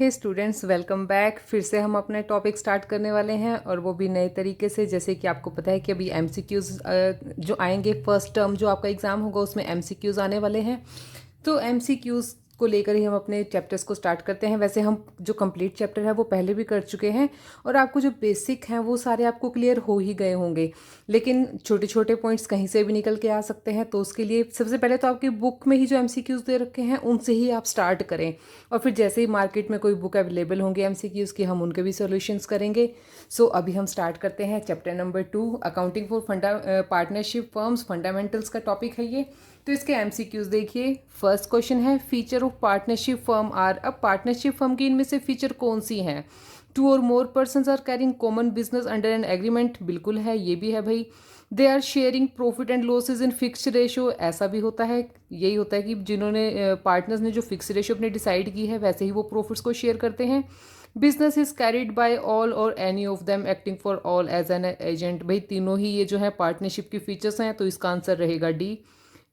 हे students, welcome back. फिर से हम अपने टॉपिक स्टार्ट करने वाले हैं और वो भी नए तरीके से। जैसे कि आपको पता है कि अभी एमसीक्यूज़ जो आएंगे, फर्स्ट टर्म जो आपका एग्ज़ाम होगा उसमें एमसीक्यूज़ आने वाले हैं। तो एमसीक्यूज़ को लेकर ही हम अपने चैप्टर्स को स्टार्ट करते हैं। वैसे हम जो कंप्लीट चैप्टर है वो पहले भी कर चुके हैं और आपको जो बेसिक हैं वो सारे आपको क्लियर हो ही गए होंगे, लेकिन छोटे छोटे पॉइंट्स कहीं से भी निकल के आ सकते हैं। तो उसके लिए सबसे पहले तो आपकी बुक में ही जो एमसीक्यूज़ दे रखे हैं उनसे ही आप स्टार्ट करें, और फिर जैसे ही मार्केट में कोई बुक अवेलेबल होंगे एमसीक्यूज़ की, हम उनके भी सॉल्यूशंस करेंगे। सो अभी हम स्टार्ट करते हैं chapter number 2, accounting for partnership firms, fundamentals का टॉपिक है ये। तो इसके एमसीक्यूज़ देखिए। फर्स्ट क्वेश्चन है, feature of partnership firm are. अब पार्टनरशिप फर्म की इनमें से फीचर कौन सी हैं? 2 और more persons are carrying common business under an agreement, बिल्कुल है, ये भी है भाई। They are sharing profit and losses in fix ratio, ऐसा भी होता है। यही होता है कि जिन्होंने पार्टनर्स ने जो फिक्स रेशो अपने डिसाइड की है वैसे ही वो प्रॉफिट्स को शेयर करते हैं। Business is carried by all और any of them acting for all as an agent, भाई तीनों ही ये जो है पार्टनरशिप की फीचर्स हैं, तो इसका आंसर रहेगा डी।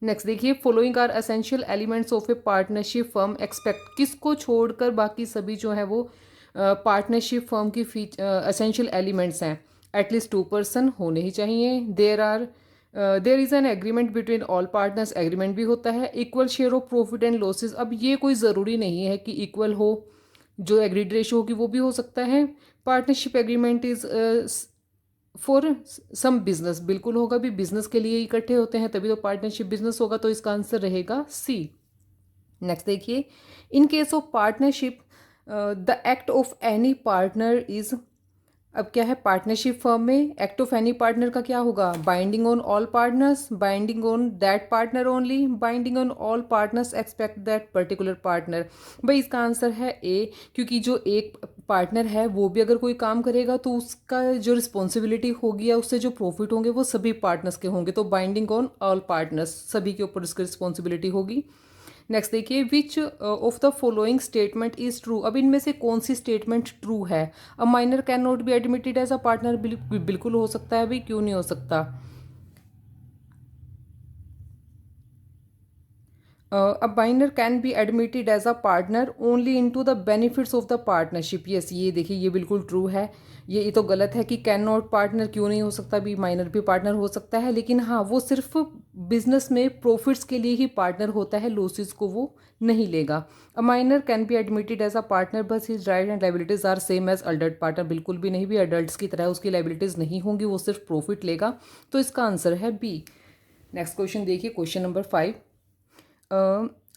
नेक्स्ट देखिए, following are essential elements of a partnership firm expect, किसको छोड़कर बाकी सभी जो है वो पार्टनरशिप फर्म की एसेंशियल एलिमेंट्स हैं? एटलीस्ट 2 पर्सन होने ही चाहिए। There is an agreement between all partners, agreement भी होता है। Equal share of profit and losses, अब ये कोई ज़रूरी नहीं है कि इक्वल हो, जो एग्रीड रेशो होगी वो भी हो सकता है। Partnership agreement is for some business, बिल्कुल होगा भी, बिजनेस के लिए इकट्ठे होते हैं तभी तो पार्टनरशिप बिजनेस होगा, तो इसका आंसर रहेगा सी। नेक्स्ट देखिए, in case of partnership the act of any partner is. अब क्या है पार्टनरशिप फर्म में, एक्ट ऑफ एनी पार्टनर का क्या होगा? Binding on all partners, binding on that partner only, binding on all partners expect that particular partner. भाई इसका answer है ए, क्योंकि जो एक पार्टनर है वो भी अगर कोई काम करेगा तो उसका जो रिस्पॉन्सिबिलिटी होगी या उससे जो प्रॉफिट होंगे वो सभी पार्टनर्स के होंगे, तो बाइंडिंग ऑन ऑल पार्टनर्स, सभी के ऊपर उसकी रिस्पॉन्सिबिलिटी होगी। नेक्स्ट देखिए, which of the following statement is true. अब इनमें से कौन सी स्टेटमेंट ट्रू है? A minor can not be admitted as a partner, बिल्कुल हो सकता है भाई, क्यों नहीं हो सकता? A minor can be admitted as a partner only into the benefits of the partnership. Yes, ये देखिए ये बिल्कुल ट्रू है। ये तो गलत है कि कैन नॉट पार्टनर क्यों नहीं हो सकता, भी माइनर भी पार्टनर हो सकता है, लेकिन हाँ वो सिर्फ बिजनेस में प्रॉफिट्स के लिए ही पार्टनर होता है, लॉसेस को वो नहीं लेगा। A minor can be admitted as a partner बस his right and liabilities are same as adult partner, बिल्कुल भी नहीं, भी अडल्ट की तरह उसकी लाइबिलिटीज नहीं होंगी, वो सिर्फ प्रॉफिट लेगा, तो इसका आंसर है बी। नेक्स्ट क्वेश्चन देखिए, question number 5।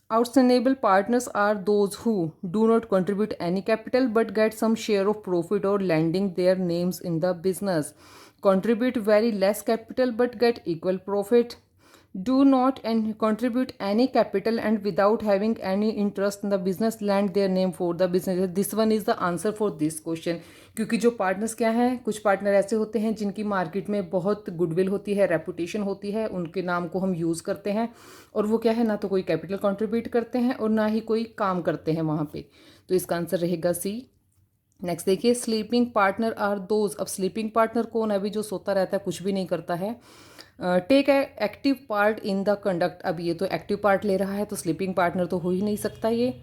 Outstandable partners are those who do not contribute any capital but get some share of profit or lending their names in the business. Contribute very less capital but get equal profit. Do not and contribute any capital and without having any interest in the business lend their name for the business. This one is the answer for this question. क्योंकि जो partners क्या हैं, कुछ partner ऐसे होते हैं जिनकी market में बहुत गुडविल होती है, रेपुटेशन होती है, उनके नाम को हम यूज़ करते हैं और वो क्या है, ना तो कोई कैपिटल कंट्रीब्यूट करते हैं और ना ही कोई काम करते हैं वहाँ पे, तो इसका आंसर रहेगा सी। नेक्स्ट देखिए, स्लीपिंग पार्टनर आर दोज। अब स्लीपिंग पार्टनर कौन है? अभी जो सोता रहता है, कुछ भी नहीं करता है। Take active part in the conduct, अब ये तो एक्टिव पार्ट ले रहा है तो स्लीपिंग पार्टनर तो हो ही नहीं सकता ये।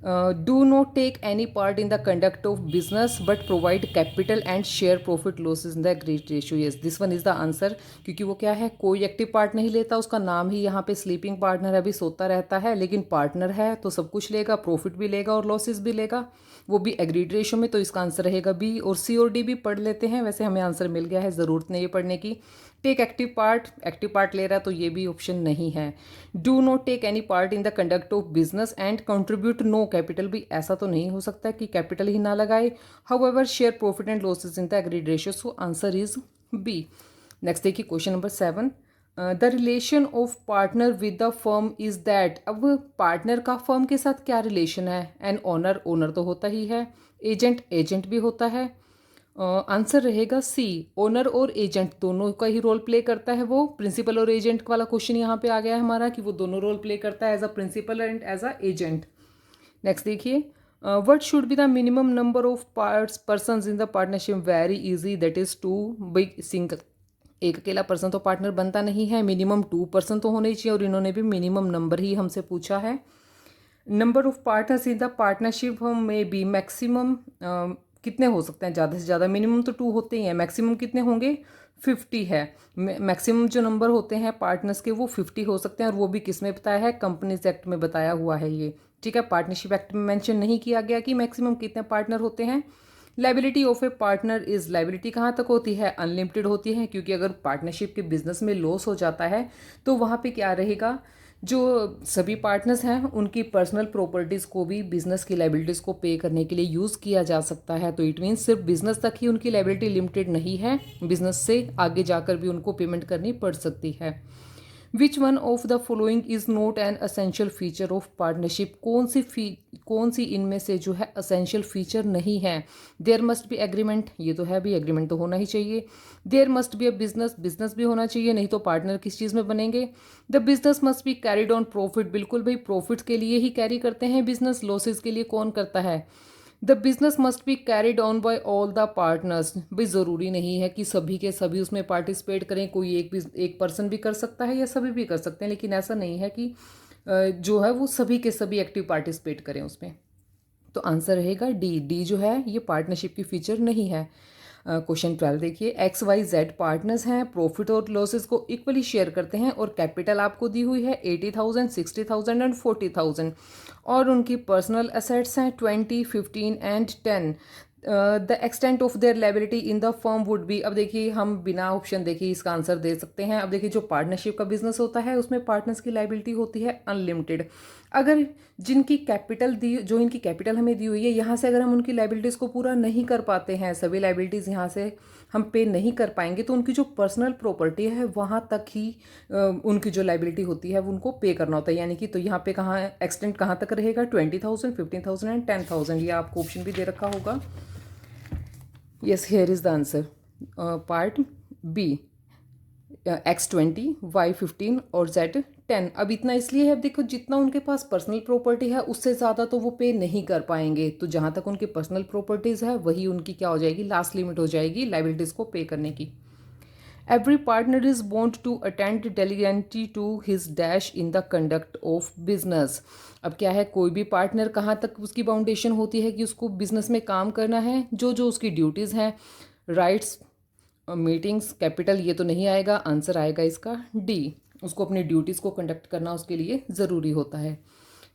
Do not take any part in the conduct of business but provide capital and share profit losses in the great ratio. Yes, this one is the answer, क्योंकि वो क्या है, कोई एक्टिव पार्ट नहीं लेता, उसका नाम ही यहाँ पे स्लीपिंग पार्टनर है, अभी सोता रहता है, लेकिन पार्टनर है तो सब कुछ लेगा, प्रॉफिट भी लेगा और लॉसेज भी लेगा, वो भी एग्रीड रेशियो में, तो इसका आंसर रहेगा बी। और सी और डी भी पढ़ लेते हैं, वैसे हमें आंसर मिल गया है, ज़रूरत नहीं है पढ़ने की। टेक एक्टिव पार्ट ले रहा है तो ये भी ऑप्शन नहीं है। Do not take any part in the conduct of business and contribute no capital, भी ऐसा तो नहीं हो सकता कि कैपिटल ही ना लगाए। However share profit and losses in the agreed ratio, so answer is B. Next देखिए, question number 7। The relation of partner with the firm is that. अब पार्टनर का फर्म के साथ क्या रिलेशन है? एन ओनर, ओनर तो होता ही है, एजेंट, एजेंट भी होता है। आंसर रहेगा सी, ओनर और एजेंट दोनों का ही रोल प्ले करता है वो। प्रिंसिपल और एजेंट वाला क्वेश्चन यहाँ पे आ गया है हमारा कि वो दोनों रोल प्ले करता है, as a principal and as an agent. Next देखिए, what should be the minimum number of parts persons in the partnership? Very easy, that is 2। भाई सिंगल, एक अकेला पर्सन तो पार्टनर बनता नहीं है, मिनिमम 2 पर्सन तो होने ही चाहिए, और इन्होंने भी मिनिमम नंबर ही हमसे पूछा है। Number of partners in the partnership में बी मैक्सिमम कितने हो सकते हैं, ज़्यादा से ज़्यादा। मिनिमम तो 2 होते ही हैं, मैक्सिमम कितने होंगे, 50 है। मैक्सिमम जो नंबर होते हैं पार्टनर्स के वो 50 हो सकते हैं, और वो भी किस में बताया है, कंपनीज एक्ट में बताया हुआ है ये, ठीक है। पार्टनरशिप एक्ट में मेंशन नहीं किया गया कि मैक्सिमम कितने पार्टनर होते हैं। Liability of A partner is, liability कहाँ तक होती है, अनलिमिटेड होती है, क्योंकि अगर पार्टनरशिप के बिजनेस में लॉस हो जाता है तो वहाँ पे क्या रहेगा, जो सभी पार्टनर्स हैं उनकी पर्सनल प्रॉपर्टीज़ को भी बिजनेस की लाइबिलिटीज़ को पे करने के लिए यूज़ किया जा सकता है। तो इट मीन्स सिर्फ बिजनेस तक ही उनकी लाइबिलिटी लिमिटेड नहीं है, बिजनेस से आगे जाकर भी उनको पेमेंट करनी पड़ सकती है। Which one of the following is not an essential feature of partnership, कौन सी इनमें से जो है असेंशियल फीचर नहीं है। देयर मस्ट बी एग्रीमेंट, ये तो है भी, एग्रीमेंट तो होना ही चाहिए। There must be a business, business भी होना चाहिए, नहीं तो पार्टनर किस चीज़ में बनेंगे। The business must be carried on profit, बिल्कुल भाई प्रॉफिट्स के लिए ही कैरी करते हैं बिजनेस, लॉसेज के लिए कौन करता है। The business must be carried on by all the partners, भाई ज़रूरी नहीं है कि सभी के सभी उसमें पार्टिसिपेट करें, कोई एक पर्सन भी कर सकता है या सभी भी कर सकते हैं, लेकिन ऐसा नहीं है कि जो है वो सभी के सभी एक्टिव पार्टिसिपेट करें उसमें। तो आंसर रहेगा डी, डी जो है ये पार्टनरशिप की फीचर नहीं है। क्वेश्चन 12 देखिए, एक्स वाई जेड पार्टनर्स हैं, प्रॉफिट और लॉसेस को इक्वली शेयर करते हैं, और कैपिटल आपको दी हुई है 80,000, 60,000 एंड 40,000, और उनकी पर्सनल एसेट्स हैं 20, 15 and 10। The extent of their liability in the firm would be, अब देखिए हम बिना ऑप्शन देखिए इसका आंसर दे सकते हैं। अब देखिए जो पार्टनरशिप का बिजनेस होता है उसमें पार्टनर्स की लाइबिलिटी होती है अनलिमिटेड। अगर जिनकी कैपिटल दी, जो इनकी कैपिटल हमें दी हुई है, यहाँ से अगर हम उनकी लाइबिलिटीज़ को पूरा नहीं कर पाते हैं, सभी लाइबिलिटीज़ यहाँ से हम पे नहीं कर पाएंगे, तो उनकी जो पर्सनल प्रॉपर्टी है वहाँ तक ही उनकी जो लाइबिलिटी होती है वो उनको पे करना होता है। यानी कि तो यहाँ पे कहाँ एक्सटेंट कहाँ तक रहेगा, 20,000, 15,000 एंड 10,000। ये आपको ऑप्शन भी दे रखा होगा। Yes, here is the answer, part B, X20, Y15 और Z10। अब इतना इसलिए है, अब देखो जितना उनके पास पर्सनल प्रॉपर्टी है उससे ज़्यादा तो वो पे नहीं कर पाएंगे, तो जहाँ तक उनकी पर्सनल प्रॉपर्टीज़ है वही उनकी क्या हो जाएगी, लास्ट लिमिट हो जाएगी लाइबिलिटीज़ को पे करने की। Every partner is bound to attend diligently to his dash in the conduct of business. अब क्या है, कोई भी पार्टनर कहाँ तक उसकी बाउंडेशन होती है कि उसको बिजनेस में काम करना है, जो जो उसकी ड्यूटीज़ हैं, राइट्स, मीटिंग्स, कैपिटल, ये तो नहीं आएगा, आंसर आएगा इसका डी, उसको अपनी ड्यूटीज़ को कंडक्ट करना उसके लिए ज़रूरी होता है।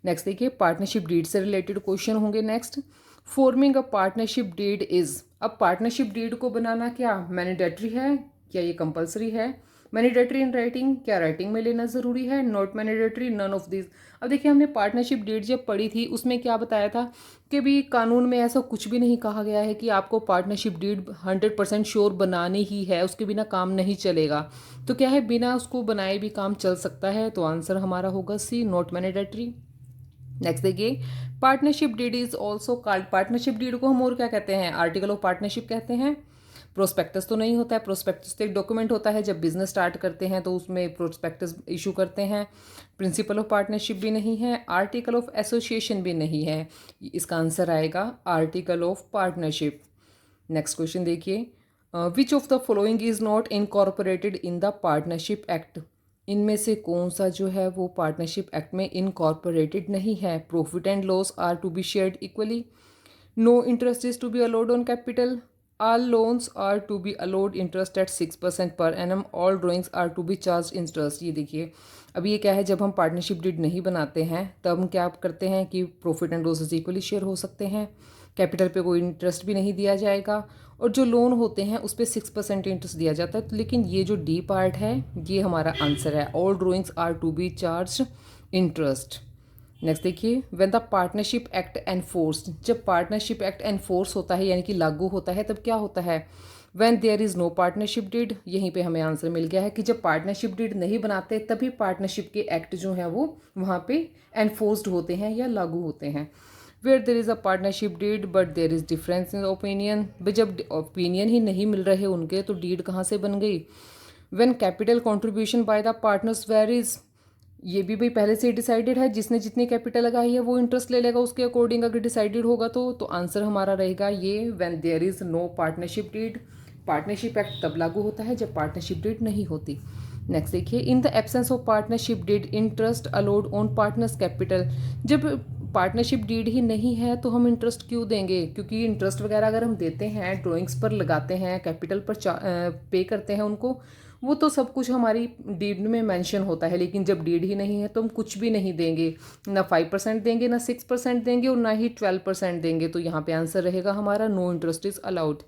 नेक्स्ट देखिए, पार्टनरशिप डीड से रिलेटेड क्वेश्चन होंगे next. Forming a partnership deed is, अब पार्टनरशिप डीड को बनाना क्या मैंडेटरी है, क्या ये कंपलसरी है। मैंडेटरी इन राइटिंग, क्या राइटिंग में लेना ज़रूरी है, not mandatory, none of this. अब देखिए हमने पार्टनरशिप डीड जब पढ़ी थी उसमें क्या बताया था कि भी कानून में ऐसा कुछ भी नहीं कहा गया है कि आपको पार्टनरशिप डीड 100% श्योर बनानी ही है, उसके बिना काम नहीं चलेगा। तो क्या है, बिना उसको बनाए भी काम चल सकता है, तो आंसर हमारा होगा सी, नॉट मैंडेटरी। नेक्स्ट देखिए, partnership deed is also called, partnership deed को हम और क्या कहते हैं, आर्टिकल ऑफ पार्टनरशिप कहते हैं। प्रोस्पेक्टस तो नहीं होता है, प्रोस्पेक्टस तो एक डॉक्यूमेंट होता है, जब बिजनेस स्टार्ट करते हैं तो उसमें प्रोस्पेक्टस इशू करते हैं। प्रिंसिपल ऑफ पार्टनरशिप भी नहीं है, आर्टिकल ऑफ एसोसिएशन भी नहीं है, इसका आंसर आएगा article of partnership. Next question देखिए, which of the following is not incorporated in the partnership act, इनमें से कौन सा जो है वो पार्टनरशिप एक्ट में इनकॉर्पोरेटेड नहीं है। Profit and loss are to be shared equally, no interest is to be allowed on capital, all loans are to be allowed interest at 6% per annum, all drawings are to be charged interest। ये देखिए अब ये क्या है, जब हम partnership deed नहीं बनाते हैं तब हम क्या करते हैं कि profit and losses equally share हो सकते हैं, कैपिटल पे कोई इंटरेस्ट भी नहीं दिया जाएगा, और जो लोन होते हैं उस पर 6% इंटरेस्ट दिया जाता है। तो लेकिन ये जो डी पार्ट है ये हमारा आंसर है, all drawings are to be charge interest. Next देखिए, when the partnership act enforce, जब पार्टनरशिप एक्ट एनफोर्स होता है यानी कि लागू होता है तब क्या होता है, when there is no partnership deed. यहीं पे हमें आंसर मिल गया है कि जब पार्टनरशिप डीड नहीं बनाते तभी पार्टनरशिप के एक्ट जो हैं वो वहाँ पे एनफोर्स्ड होते हैं या लागू होते हैं। Where there is a partnership deed but there is difference in opinion, भाई जब ओपिनियन ही नहीं मिल रहे उनके तो डीड कहाँ से बन गई। When capital contribution by the partners varies, ये भी भाई पहले से डिसाइडेड है, जिसने जितनी कैपिटल लगाई है वो इंटरेस्ट ले लेगा उसके अकॉर्डिंग, अगर डिसाइडेड होगा तो आंसर हमारा रहेगा ये, when there is no partnership deed. Partnership act तब लागू होता है जब पार्टनरशिप डीड नहीं होती। नेक्स्ट देखिए, in the absence of partnership deed interest allowed on partners capital, जब पार्टनरशिप डीड ही नहीं है तो हम इंटरेस्ट क्यों देंगे, क्योंकि इंटरेस्ट वगैरह अगर हम देते हैं, ड्राइंग्स पर लगाते हैं, कैपिटल पर पे करते हैं उनको, वो तो सब कुछ हमारी डीड में मेंशन होता है। लेकिन जब डीड ही नहीं है तो हम कुछ भी नहीं देंगे, ना 5% देंगे, ना 6% देंगे, और ना ही 12% देंगे। तो यहाँ पे आंसर रहेगा हमारा no interest is allowed.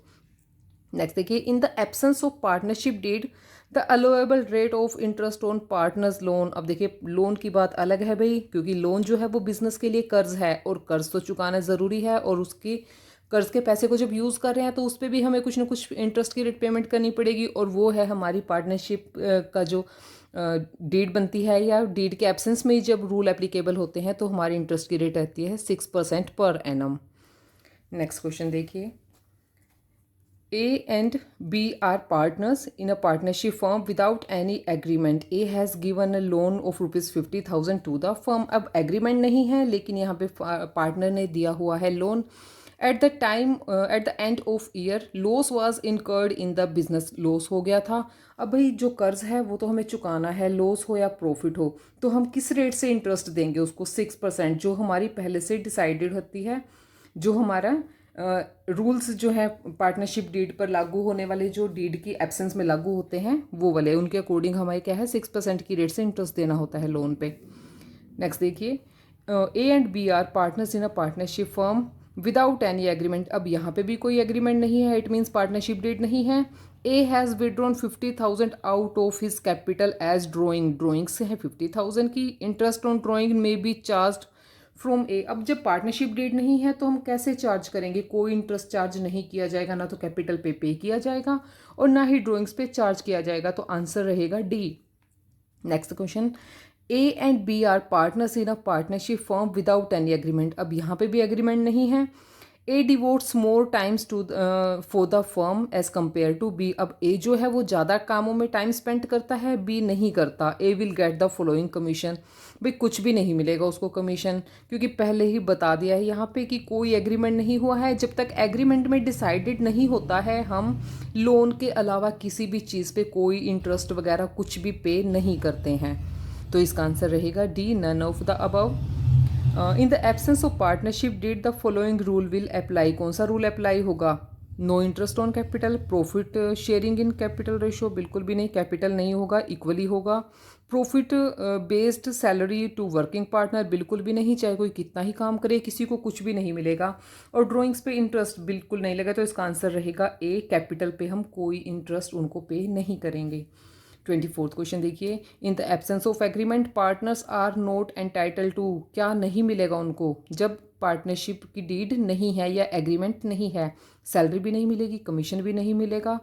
Next देखिए, in the absence of partnership deed the allowable rate of interest on partners loan. अब देखिए लोन की बात अलग है भाई, क्योंकि लोन जो है वो बिजनेस के लिए कर्ज है, और कर्ज तो चुकाना ज़रूरी है, और उसकी कर्ज के पैसे को जब यूज़ कर रहे हैं तो उस पर भी हमें कुछ ना कुछ इंटरेस्ट की रेट पेमेंट करनी पड़ेगी, और वो है हमारी पार्टनरशिप का जो डीड बनती है, या डीड के एब्सेंस में ही जब रूल एप्लीकेबल होते हैं तो हमारी इंटरेस्ट की रेट रहती है 6% पर एनम। नेक्स्ट क्वेश्चन देखिए, A and B are partners in a partnership firm without any agreement. A has given a loan of rupees 50,000 to the firm. अब एग्रीमेंट नहीं है, लेकिन यहाँ पे पार्टनर ने दिया हुआ है loan. At the time at the end of year loss was incurred in the business, loss हो गया था। अब भाई जो कर्ज है वो तो हमें चुकाना है, लॉस हो या प्रॉफिट हो, तो हम किस रेट से इंटरेस्ट देंगे उसको? 6%, जो हमारी पहले से डिसाइडेड होती है, जो हमारा रूल्स जो है पार्टनरशिप डीड पर लागू होने वाले, जो डीड की एब्सेंस में लागू होते हैं वो वाले, उनके अकॉर्डिंग हमारे क्या है 6% की रेट से इंटरेस्ट देना होता है लोन पे। नेक्स्ट देखिए, A and B are partners in a partnership firm without any agreement. अब यहाँ पे भी कोई एग्रीमेंट नहीं है, इट मीन्स पार्टनरशिप डीड नहीं है। A has withdrawn 50,000 out of his capital as drawing, drawing से है 50,000 की, इंटरेस्ट ऑन ड्रॉइंग में बी चार्ज फ्रॉम ए। अब जब पार्टनरशिप डीड नहीं है तो हम कैसे चार्ज करेंगे? कोई इंटरेस्ट चार्ज नहीं किया जाएगा, ना तो कैपिटल पे किया जाएगा, और ना ही ड्राइंग्स पे चार्ज किया जाएगा। तो आंसर रहेगा D. Next question, A and B are partners in a partnership firm without any agreement. अब यहाँ पे भी एग्रीमेंट नहीं है। A devotes more times to for the firm as compare to B. अब ए जो है वो ज़्यादा कामों में टाइम स्पेंड करता है, बी नहीं करता। A will get the following commission, भाई कुछ भी नहीं मिलेगा उसको कमीशन, क्योंकि पहले ही बता दिया है यहाँ पे कि कोई एग्रीमेंट नहीं हुआ है। जब तक एग्रीमेंट में डिसाइडेड नहीं होता है, हम लोन के अलावा किसी भी चीज़ पे कोई इंटरेस्ट वगैरह कुछ भी पे नहीं करते हैं। तो इसका आंसर रहेगा D, none of the above. In the absence of partnership deed the following rule will apply. कौन सा रूल अप्लाई होगा? No interest on capital, profit sharing in capital ratio, बिल्कुल भी नहीं, कैपिटल नहीं होगा, इक्वली होगा। Profit based salary to working partner, बिल्कुल भी नहीं, चाहे कोई कितना ही काम करे किसी को कुछ भी नहीं मिलेगा। और ड्राइंग्स पे इंटरेस्ट बिल्कुल नहीं लगा, तो इसका आंसर रहेगा ए, कैपिटल पे हम कोई इंटरेस्ट उनको पे नहीं करेंगे। 24th क्वेश्चन देखिए, in the absence of agreement partners are not entitle to. क्या नहीं मिलेगा उनको जब पार्टनरशिप की डीड नहीं है या एग्रीमेंट नहीं है? सैलरी भी नहीं मिलेगी, कमीशन भी नहीं मिलेगा,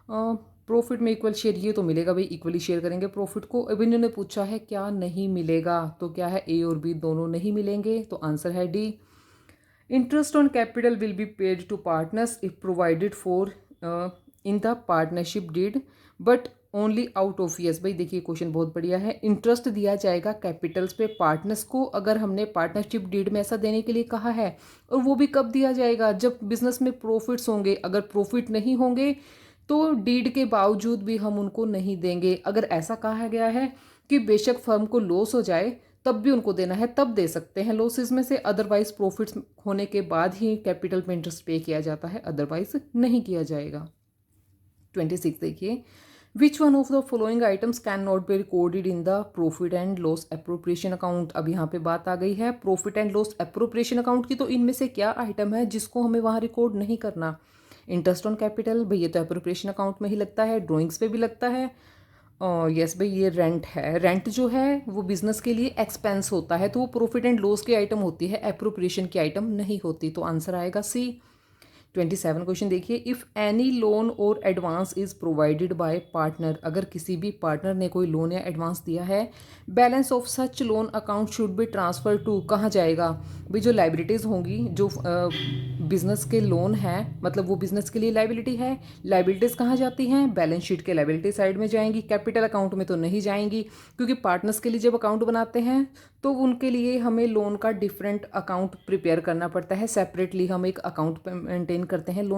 प्रॉफिट में इक्वल शेयर, ये तो मिलेगा भाई, इक्वली शेयर करेंगे प्रॉफिट को। अब इन्होंने पूछा है क्या नहीं मिलेगा, तो क्या है ए और बी दोनों नहीं मिलेंगे, तो आंसर है D. Interest on capital will be paid to partners if provided for in the partnership deed but only out of years. भाई देखिए क्वेश्चन बहुत बढ़िया है। इंटरेस्ट दिया जाएगा कैपिटल्स पे पार्टनर्स को, अगर हमने पार्टनरशिप डीड में ऐसा देने के लिए कहा है, और वो भी कब दिया जाएगा? जब बिजनेस में प्रॉफिट्स होंगे। अगर प्रॉफिट नहीं होंगे तो डीड के बावजूद भी हम उनको नहीं देंगे। अगर ऐसा कहा गया है कि बेशक फर्म को लॉस हो जाए तब भी उनको देना है, तब दे सकते हैं लॉसेस में से, अदरवाइज प्रॉफिट्स होने के बाद ही कैपिटल पे इंटरेस्ट पे किया जाता है, अदरवाइज नहीं किया जाएगा। 26 देखिए, which one of the following items can not be recorded in the profit and loss appropriation account. अब यहाँ पे बात आ गई है profit and loss appropriation account की, तो इनमें से क्या आइटम है जिसको हमें वहाँ रिकॉर्ड नहीं करना? इंटरेस्ट ऑन कैपिटल, भाई ये तो अप्रोप्रिएशन अकाउंट में ही लगता है, ड्राइंग्स पे भी लगता है। यस भाई ये रेंट है, रेंट जो है वो बिजनेस के लिए एक्सपेंस होता है, तो वो प्रॉफिट एंड लॉस की आइटम होती है, अप्रोप्रिएशन की आइटम नहीं होती, तो आंसर आएगा सी। 27 क्वेश्चन देखिए, इफ़ एनी लोन और advance is provided by partner. अगर किसी भी पार्टनर ने कोई लोन या एडवांस दिया है, balance of such loan account should be transfer to, कहाँ जाएगा? भाई जो लाइबिलिटीज़ होंगी, जो बिजनेस के लोन है, मतलब वो बिजनेस के लिए लाइबिलिटी है, लाइबिलिटीज़ कहाँ जाती हैं? बैलेंस शीट के लाइबिलिटी साइड में जाएंगी, कैपिटल अकाउंट में तो नहीं जाएंगी, क्योंकि पार्टनर्स के लिए जब अकाउंट बनाते हैं तो उनके लिए हमें लोन का डिफरेंट अकाउंट प्रिपेयर करना पड़ता है, सेपरेटली हम एक अकाउंट मेंटेन करते हैं लोन